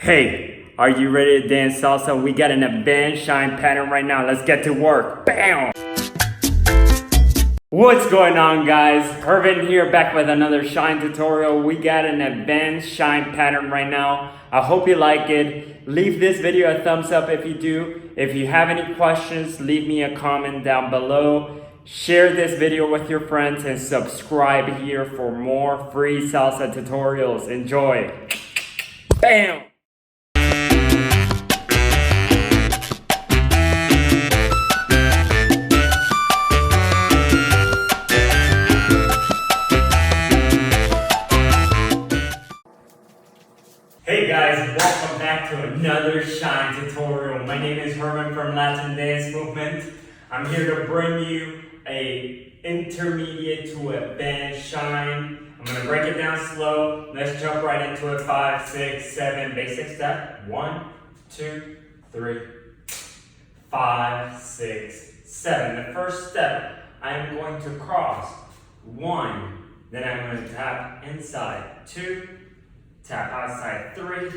Hey, are you ready to dance salsa? We got an advanced shine pattern right now. Let's get to work. Bam! What's going on, guys? Hervin here, back with another shine tutorial. We got an advanced shine pattern right now. I hope you like it. Leave this video a thumbs up if you do. If you have any questions, leave me a comment down below. Share this video with your friends and subscribe here for more free salsa tutorials. Enjoy. Bam! Hey guys, welcome back to another shine tutorial. My name is Herman from Latin Dance Movement. I'm here to bring you a intermediate to advanced shine. I'm gonna break it down slow. Let's jump right into it. 5, 6, 7, basic step. 1, 2, 3, 5, 6, 7. The first step, I'm going to cross. 1, then I'm going to tap inside. 2, tap outside. 3,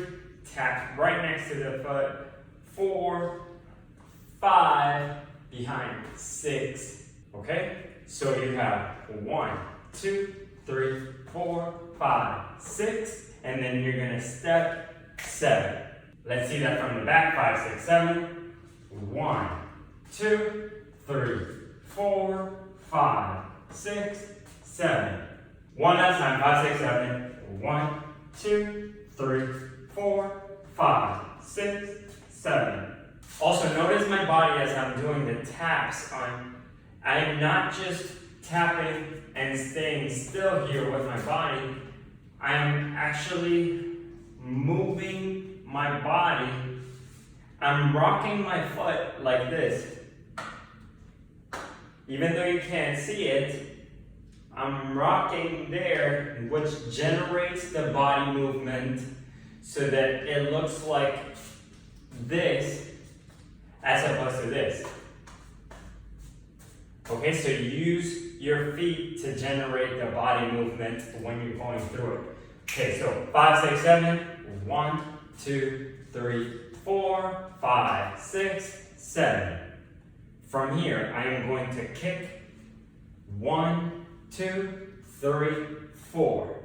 tap right next to the foot. 4, 5, behind. 6, okay? So you have 1, 2, 3, 4, 5, 6, and then you're gonna step 7. Let's see that from the back. 5, 6, 7. 1, 2, 3, 4, 5, 6, 7. One last time. 5, 6, 7. 1, 2, 3, 4, 5, 6, 7. Also notice my body as I'm doing the taps on. I am not just tapping and staying still here with my body. I am actually moving my body. I'm rocking my foot like this. Even though you can't see it, I'm rocking there, which generates the body movement so that it looks like this as opposed to this. Okay, so use your feet to generate the body movement when you're going through it. Okay, so 5, 6, 7. 1, 2, 3, 4, 5, 6, 7. From here, I am going to kick. 1, 2, 3, 4.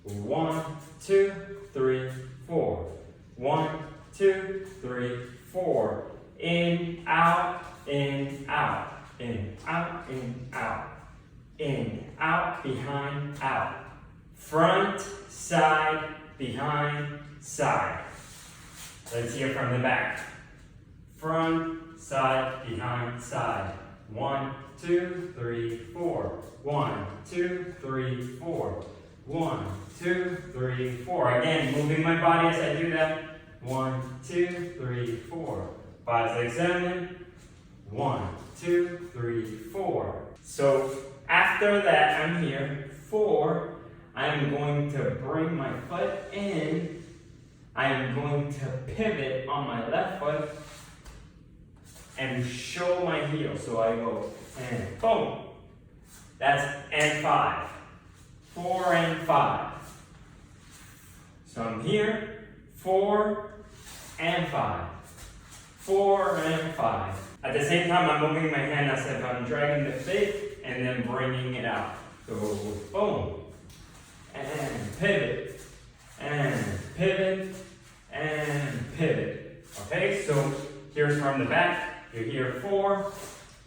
1, 2, 3, 4. 1, 2, 3, 4. In, out, in, out. In, out, in, out. In, out, behind, out. Front, side, behind, side. Let's hear from the back. Front, side, behind, side. 1, 2, 3, 4. 1, 2, 3, 4. 1, 2, 3, 4. Again, moving my body as I do that. 1, 2, 3, 4. 5, 6, 7. 1, 2, 3, 4. So after that, I'm here. 4, I'm going to bring my foot in. I am going to pivot on my left foot and show my heel. So I go and boom. That's and 5. 4 and 5. So I'm here. 4 and 5. 4 and 5. At the same time, I'm moving my hand as if I'm dragging the feet and then bringing it out. So boom. And pivot. And pivot. And pivot. Okay, so here's from the back. You're here. 4,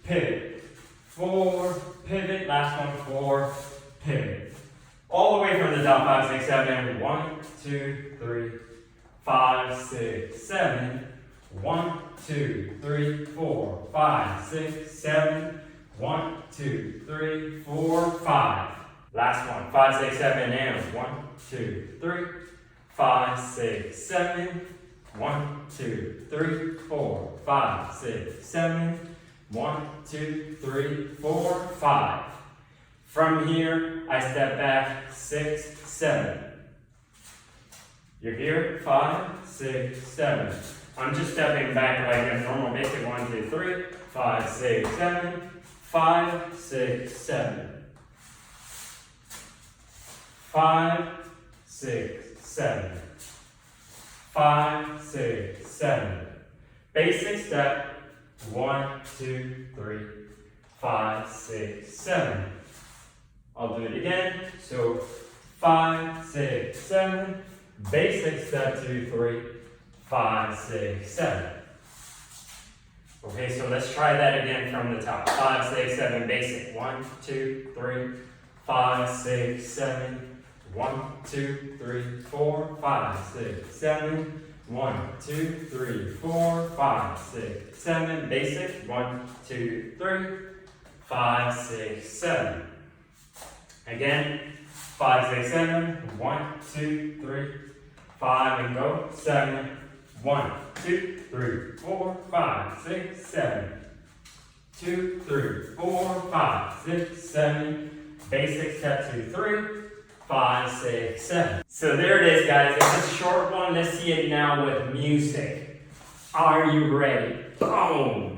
pivot. 4, pivot. Last one. 4, pivot. All the way from the top. 5, 6, 7. 1, 2, 3, 5, 6, 7. 1, 2, 3, 4, 5, 6, 7. 1, 2, 3, 4, 5. Last one. 5, 6, 7, and 1, 2, 3, 5, 6, 7. 1, 2, 3, 4, 5, 6, 7. 1, 2, 3, 4, 5. From here, I step back 6, 7. You're here. 5, 6, 7. I'm just stepping back like a normal basic 1, 2, 3, 5, 6, 7, 5, 6, 7, 5, 6, 7, 5, 6, 7. Basic step. 1, 2, 3, 5, 6, 7. I'll do it again. So 5, 6, 7. Basic step 2, 3, 5, 6, 7. Okay, so let's try that again from the top. 5, 6, 7, basic. 1, 2, 3, 5, 6, 7. 1, 2, 3, 4, 5, 6, 7. 1, 2, 3, 4, 5, 6, 7. Basic. 1, 2, 3, 5, 6, 7. Again. 5, 6, 7. 1, 2, 3, 5, and go. 7. 1, 2, 3, 4, 5, 6, 7. 2, 3, 4, 5, 6, 7. Basic step 2, 3, 5, 6, 7. So there it is, guys. It's a short one. Let's see it now with music. Are you ready? Boom!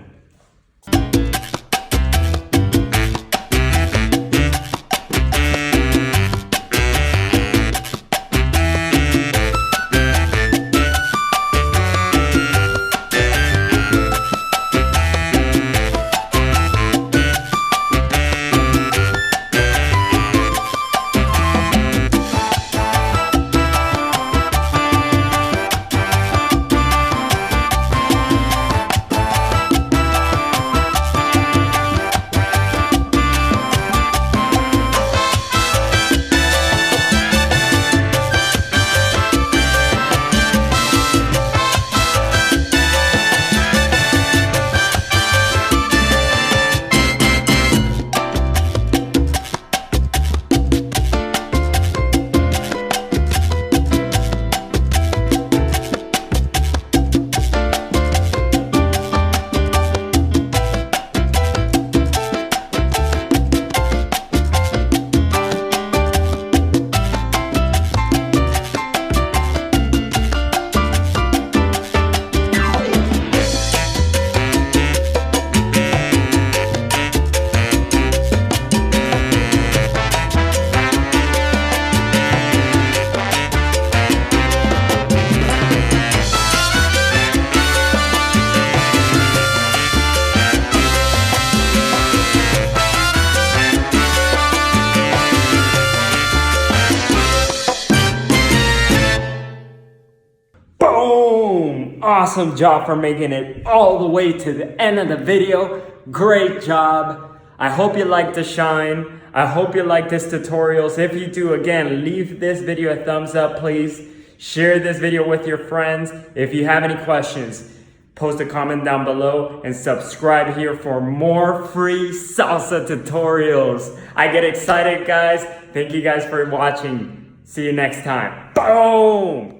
Boom! Awesome job for making it all the way to the end of the video. Great job. I hope you like the shine. I hope you like this tutorials. If you do, again, leave this video a thumbs up, please. Share this video with your friends. If you have any questions, post a comment down below and subscribe here for more free salsa tutorials. I get excited, guys. Thank you guys for watching. See you next time. Boom!